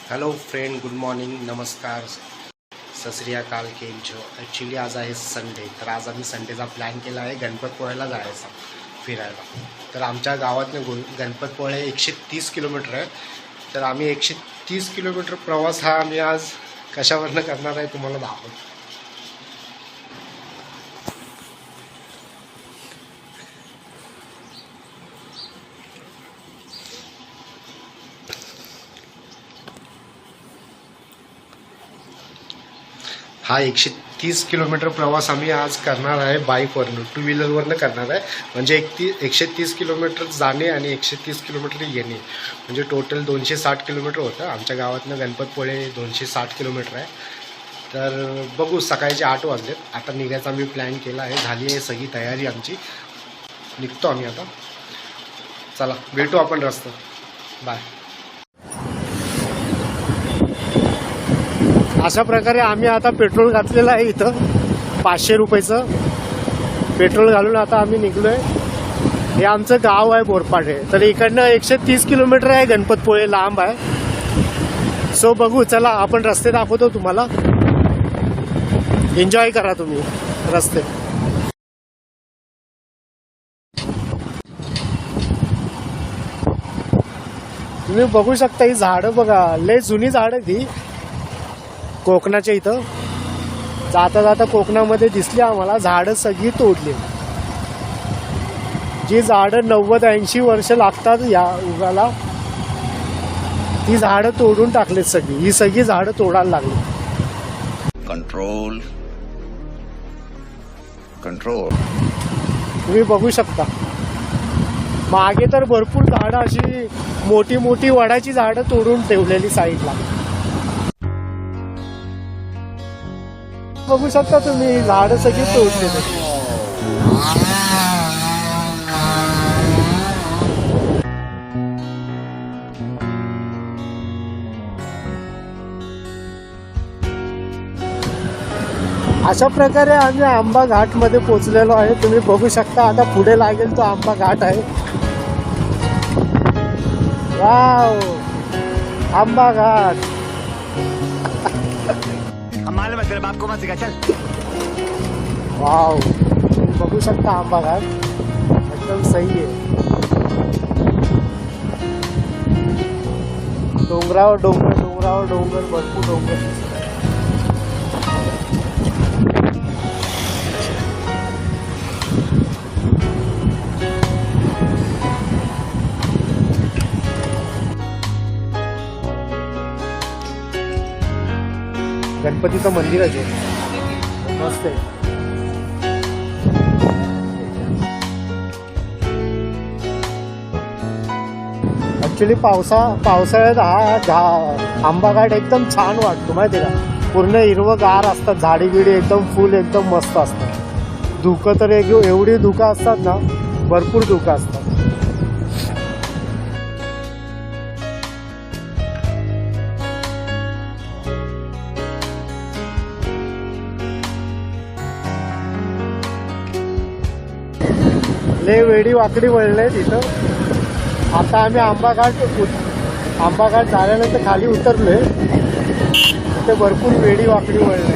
Hello friend, good morning, नमस्कार, सत श्री अकाल, केम छो. ॲक्च्युली आज आहे संडे, तर आज आम्ही संडेचा प्लॅन केला आहे गणपतपोळ्याला जायचा फिरायला. तर आमच्या गावातनं गणपतपोळे 130 किलोमीटर आहे. तर आम्ही 130 किलोमीटर प्रवास हा आम्ही आज कशावरनं करणार आहे तुम्हाला दाखवतो. हा 130 किलोमीटर प्रवास आम्ही आज करणार आहे बाईकवरनं, टू व्हीलरवरनं करणार आहे. म्हणजे 130 किलोमीटर जाणे आणि 130 किलोमीटर येणे, म्हणजे टोटल 260 किलोमीटर होतं. आमच्या गावातनं गणपतपोळे 260 किलोमीटर आहे. तर बघू, सकाळचे 8 वाजलेत. आता निघायचा आम्ही प्लॅन केला आहे, झाली आहे सगळी तयारी आमची. निघतो आम्ही आता. चला भेटू आपण रस्त्यात. बाय. अशा प्रकारे आम्ही आता पेट्रोल घातलेलं आहे. इथं 500 रुपयाचं पेट्रोल घालून आता आम्ही निघलो आहे. हे आमचं गाव आहे बोरपाडे. तर इकडनं 130 किलोमीटर आहे गणपतपोळे, लांब आहे. सो बघू, चला आपण रस्ते दाखवतो तुम्हाला. एन्जॉय करा तुम्ही रस्ते. तुम्ही बघू शकता ही झाडं बघा, लय जुनी झाडं ती कोकणाच्या. इथं जाता जाता कोकणामध्ये दिसली आम्हाला झाडं सगळी तोडली. जी झाडं 90-80 वर्ष लागतात या युगाला, ती झाडं तोडून टाकलीत सगळी. ही सगळी झाडं तोडायला लागली. Control control. तुम्ही बघू शकता मागे तर भरपूर झाडं अशी मोठी मोठी वडाची झाडं तोडून ठेवलेली साईडला. बघू शकता तुम्ही, झाडं सगळी तोडलेली. अशा प्रकारे आम्ही आंबा घाट मध्ये पोहोचलेलो आहे. तुम्ही बघू शकता, आता पुढे लागेल तो आंबा घाट आहे. वाव, आंबा घाट. वाव, बघू शकता आंबा घाट एकदम सही आहे. डोंगरावर डोंगर, डोंगरावर डोंगर, भरपूर डोंगर. गणपतीचं मंदिरच आहे, मस्त आहे. ऍक्च्युली पावसाळ्यात हा आंबा घाट एकदम छान वाटतो माहिती का. पूर्ण हिरवं गार असतात, झाडी बिडी एकदम फुल एकदम मस्त असतात. धुकं तर एवढी धुकं असतात ना, भरपूर धुकं असतात. लय वेडी वाकडी वळले तिथं. आता आम्ही आंबा घाट झाल्यानंतर खाली उतरलोय. तिथे भरपूर वेडी वाकडी वळले.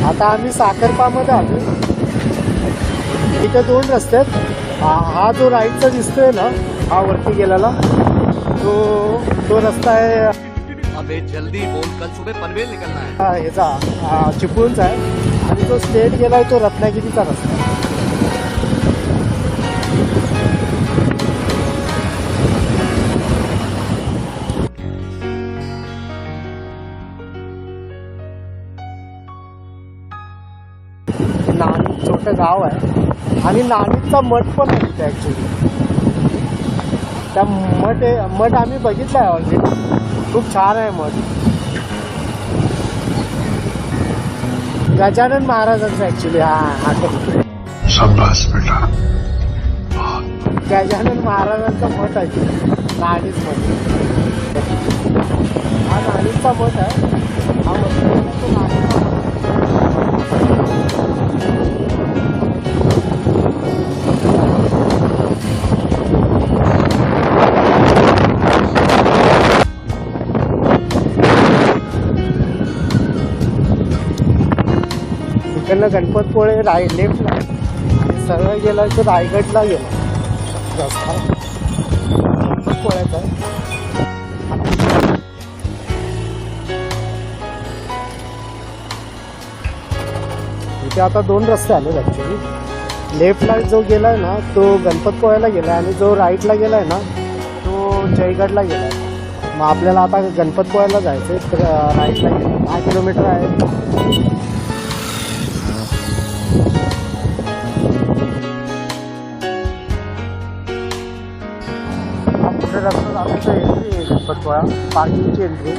आता आम्ही साखरपामध्ये आलो. इथे 2 रस्ते आहेत. हा जो राईटचा दिसतोय ना, हा वरती गेलेला तो रस्ता आहे. अबे जल्दी बोल, कल सुबह पनवेल निकलना है. ह्याचा चिपळूणचा आहे. आणि तो स्टेट गेलाय तो रत्नागिरीचा रस्ता. नाणी छोटं गाव आहे आणि नाणीचा मठ पण आहे तिथे. ऍक्च्युली त्या मठ आम्ही बघितला आहे ऑलरेडी. खूप छान आहे मठ. गजानन महाराजांचा ऍक्च्युली हा शाबाश बेटा. गजानन महाराजांचा मठ आहे नाणीच मठ. हा नाणीचा मठ आहे. हा मठ इकडनं गणपतपुळे लेफ्टला आणि सरळ गेला तर रायगडला गेला रस्ता गणपतपुळ्याचा आहे. इथे आता 2 रस्ते आले ॲक्च्युली. लेफ्टला जो गेला आहे ना तो गणपतपुळ्याला गेला आहे आणि जो राईटला गेला आहे ना तो जयगडला गेला आहे. मग आपल्याला आता गणपतपुळ्याला जायचं आहे. तर राईटला गेला 10 किलोमीटर आहे. हा पुढे रस्ता जाण्याचा एंट्री आहे गणपतपुळा, पार्किंगची एंट्री.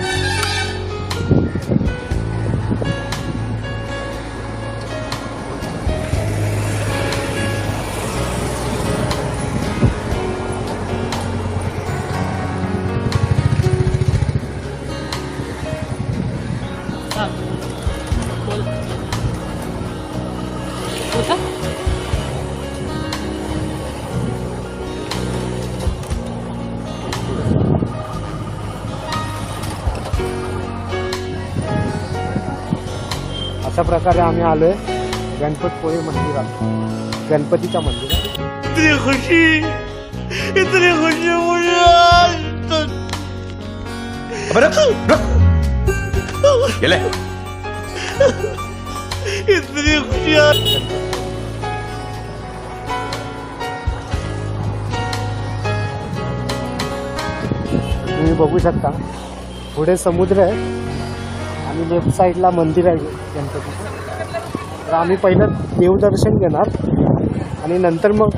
अशा प्रकारे आम्ही आलोय गणपतपुळे मंदिरात, गणपतीच्या मंदिरात. इतनी खुशी मुझे आज तक. इतनी खुशी आज. तुम्ही बघू शकता पुढे समुद्र आहे आणि लेफ्ट साईडला मंदिर आहे गणपतीचं. तर आम्ही पहिलं देवदर्शन घेणार आणि नंतर मग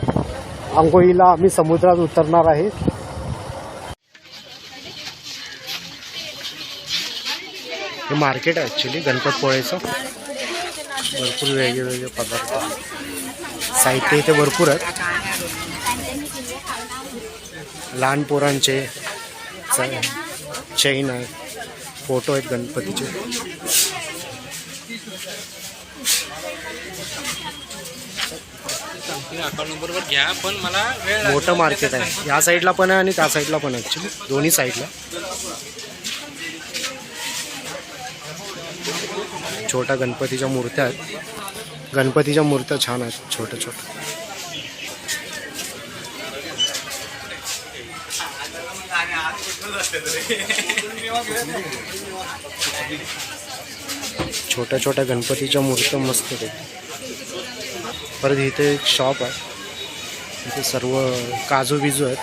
आंघोळीला आम्ही समुद्रात उतरणार आहे. हे मार्केट आहे ॲक्च्युली गणपतपुळेचं. भरपूर वेगळे पदार्थ, साहित्य इथे भरपूर आहेत. लहान पोरांचे चैन आहे, फोटो आहेत गणपतीचे. मोठं मार्केट आहे. या साईडला पण आहे आणि त्या साईडला पण आहे ॲक्च्युली, दोन्ही साईडला. छोट्या गणपतीच्या मूर्त्या आहेत. गणपतीच्या मूर्त्या छान आहेत, छोट्या छोट्या. छोट्या छोट्या गणपतीच्या मूर्त्या मस्त आहेत. परत इथे एक शॉप आहे, इथे सर्व काजू बिजू आहेत.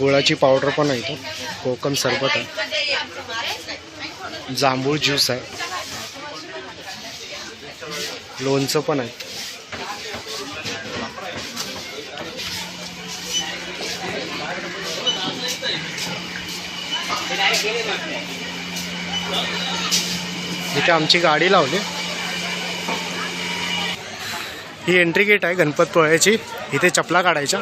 गुळाची पावडर पण आहे इथं. कोकम सरबत आहे, जांभूळ ज्यूस आहे, लोणचं पण आहे. इथे आमची गाडी लावली. ही एंट्री गेट आहे गणपतपुळ्याची. इथे चपला काढायच्या.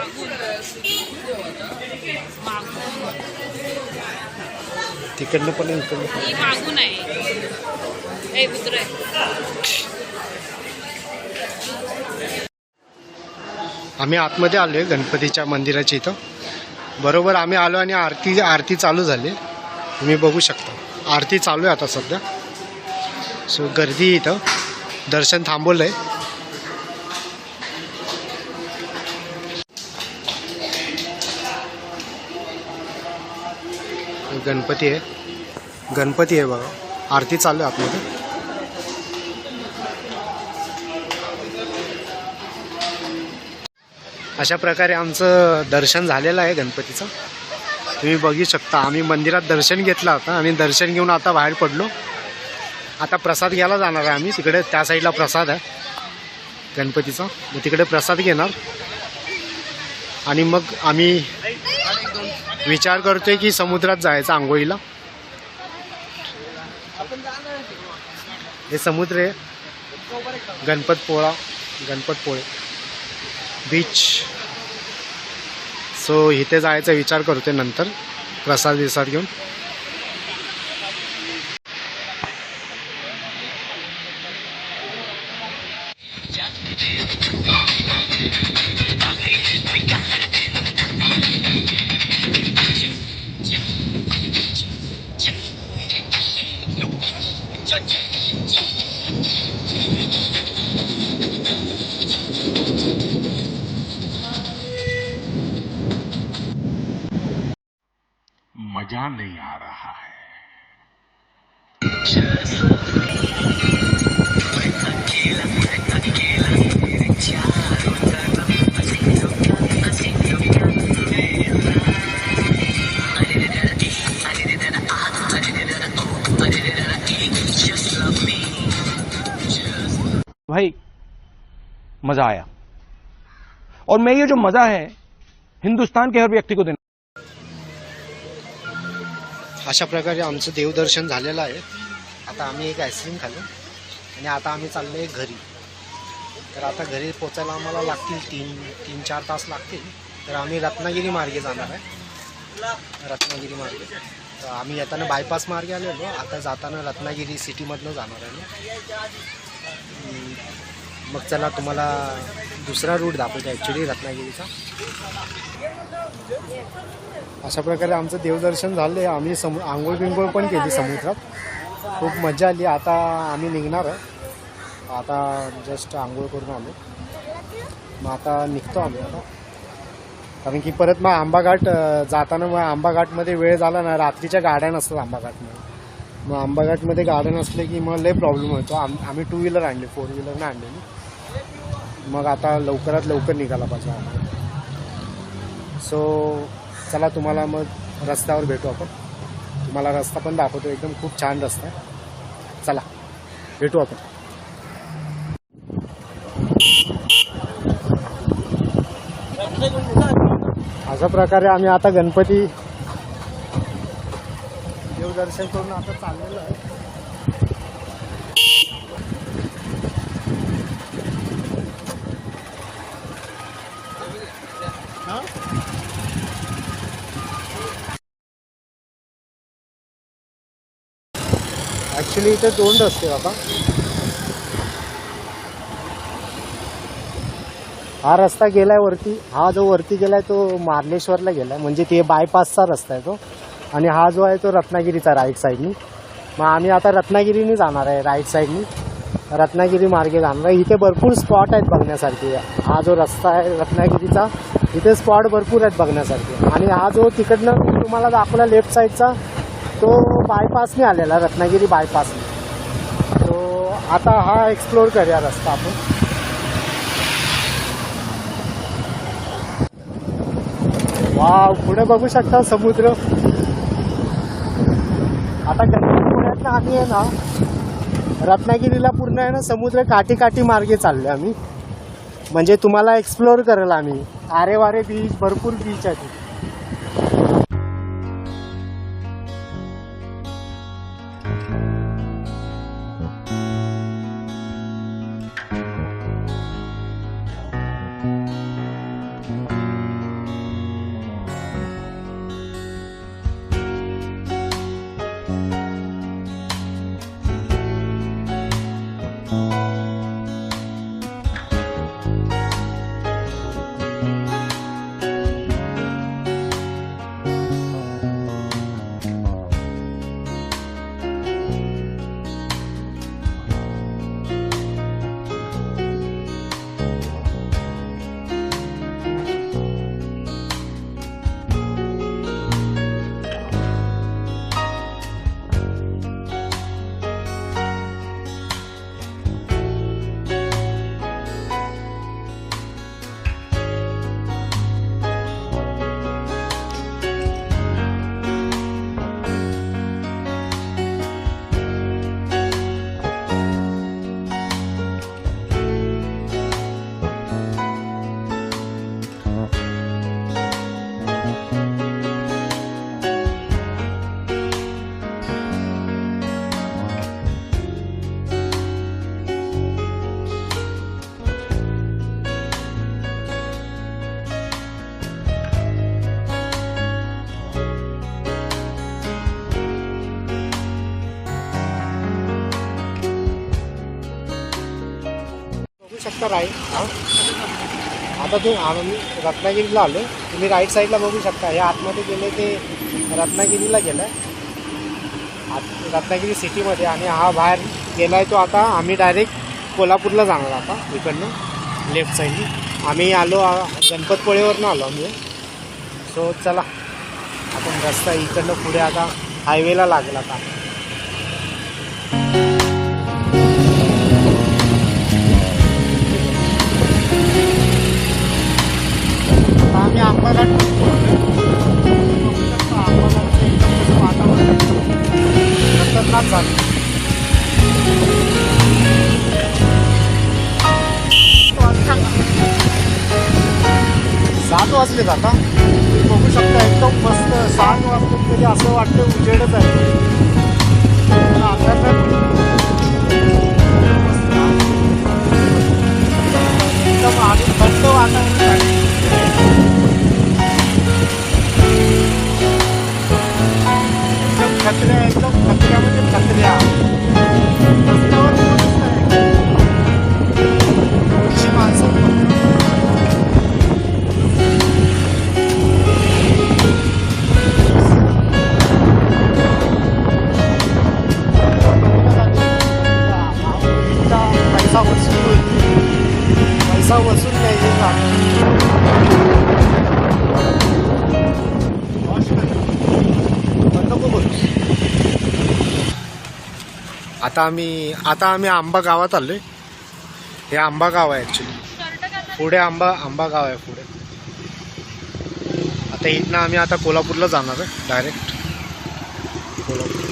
तिकडनं पण इकडनं पण. आम्ही आतमध्ये आलोय गणपतीच्या मंदिराच्या इथं. बरोबर आम्ही आलो आणि आरती चालू झाली. तुम्ही बघू शकता आरती चालू आहे आता सध्या. सो गर्दी इथं, दर्शन थांबवलं आहे. गणपती आहे बघा. आरती चालू आहे आतमध्ये. अशा प्रकारे आमचं दर्शन झालेलं आहे गणपतीचं. तुम्ही बघू शकता आम्ही मंदिरात दर्शन घेतलं होतं आणि दर्शन घेऊन आता बाहेर पडलो. आता प्रसाद घ्यायला जाणार आहे आम्ही. तिकडे त्या साईडला प्रसाद आहे गणपतीचा, मग तिकडे प्रसाद घेणार आणि मग आम्ही विचार करतोय की समुद्रात जायचं आंघोळीला. हे समुद्र आहे गणपतपुळे बीच. सो इथे जायचा विचार करतोय नंतर प्रसाद घेऊन. मजा नहीं आ रहा है। भाई मजा आया। और मैं ये जो मजा है हिंदुस्तान के हर व्यक्ति को देना। अशा प्रकारे आमचं देवदर्शन झालेलं आहे. आता आम्ही एक आईस्क्रीम खाल्लो आणि आता आम्ही चाललो आहे घरी. तर आता घरी पोचायला आम्हाला लागतील 3-4 तास लागतील. तर आम्ही रत्नागिरी मार्गे जाणार आहे. रत्नागिरी मार्गे तर आम्ही येताना बायपास मार्गे आलेलो, आता जाताना रत्नागिरी सिटीमधनं जाणार आहे. मग चला तुम्हाला दुसरा रूट दाखवतो ॲक्च्युली रत्नागिरीचा. अशा प्रकारे आमचं देवदर्शन झालं आहे. आम्ही आंघोळ बिंघोळ पण केली समुद्रात, खूप मजा आली. आता आम्ही निघणार आहे. आता जस्ट आंघोळ करून आलो, मग आता निघतो आम्ही आता. कारण की परत मग आंबाघाट जाताना मग आंबाघाटमध्ये वेळ झाला ना, रात्रीच्या गाड्या नसतात आंबाघाटमध्ये. मग आंबाघाटमध्ये गाड्या नसले की मग लय प्रॉब्लेम होतो. आम्ही 2 व्हीलर आणली, 4 व्हीलरनं आणलेली. मग आता लवकरात लवकर निघाला पाहिजे आम्हाला. सो चला तुम्हाला मग रस्त्यावर भेटू आपण. तुम्हाला रस्ता पण दाखवतो, एकदम खूप छान रस्ता आहे. चला भेटू आपण. अशा प्रकारे आम्ही आता गणपती देवदर्शन करून आता चाललेलो आहे. ॲक्च्युली इथे 2 रस्ते बाबा. हा रस्ता गेलाय वरती, हा जो वरती गेलाय तो मार्लेश्वरला गेलाय, म्हणजे ते बायपासचा रस्ता आहे तो. आणि हा जो आहे तो रत्नागिरीचा राईट साईडनी. मग आम्ही आता रत्नागिरीने जाणार आहे, राईट साईडनी रत्नागिरी मार्गे जाणार आहे. इथे भरपूर स्पॉट आहेत बघण्यासारखे. हा जो रस्ता आहे रत्नागिरीचा, इथे स्पॉट भरपूर आहेत बघण्यासारखे. आणि हा जो तिकडनं तुम्हाला दाखवला लेफ्ट साईडचा, तो बायपासने आलेला, रत्नागिरी बायपासने. तो आता हा एक्सप्लोर करूया रस्ता आपण. वाव, पुढे बघू शकता समुद्र. आता गणपतीपुळ्यातनं आम्ही आहे ना रत्नागिरीला पूर्ण आहे ना समुद्र काठी मार्गे चाललोय आम्ही. म्हणजे तुम्हाला एक्सप्लोर करेल आम्ही. आरेवारे बीच, भरपूर बीच आहेत. शकता राईट. आता आम्ही रत्नागिरीला आलो. तुम्ही राईट साईडला बघू शकता. हे आतमध्ये गेले ते रत्नागिरीला गेलं आहे, रत्नागिरी सिटीमध्ये. आणि हा बाहेर गेला आहे तो. आता आम्ही डायरेक्ट कोल्हापूरला जाणार आता इकडनं लेफ्ट साईडनी. आम्ही आलो गणपतपुळेवरनं आलो आम्ही. सो चला आपण रस्ता इकडनं पुढे आता हायवेला लागला आता. आता आम्ही अंबाघाट अंबाघाटचं एकदम वातावरण खतरनाक झालं. 7 वाजलेत आता. बघू शकता एकदम मस्त 7 वाजले तरी असं वाटतं उजेडच आहे. पण आता एकदम आधी थंड वातावरण आहे. एकदम खत्र्या म्हणजे खत्र्या. रस्त्यावर कोणच नाही. थोडीशी माणसं पैसा वसूल घ्यायचे का. आता आम्ही आंबा गावात आलोय. हे आंबा गाव आहे ऍक्च्युली. पुढे आंबा गाव आहे पुढे. आता इथनं आम्ही आता कोल्हापूरला जाणार आहे डायरेक्ट. कोल्हापूर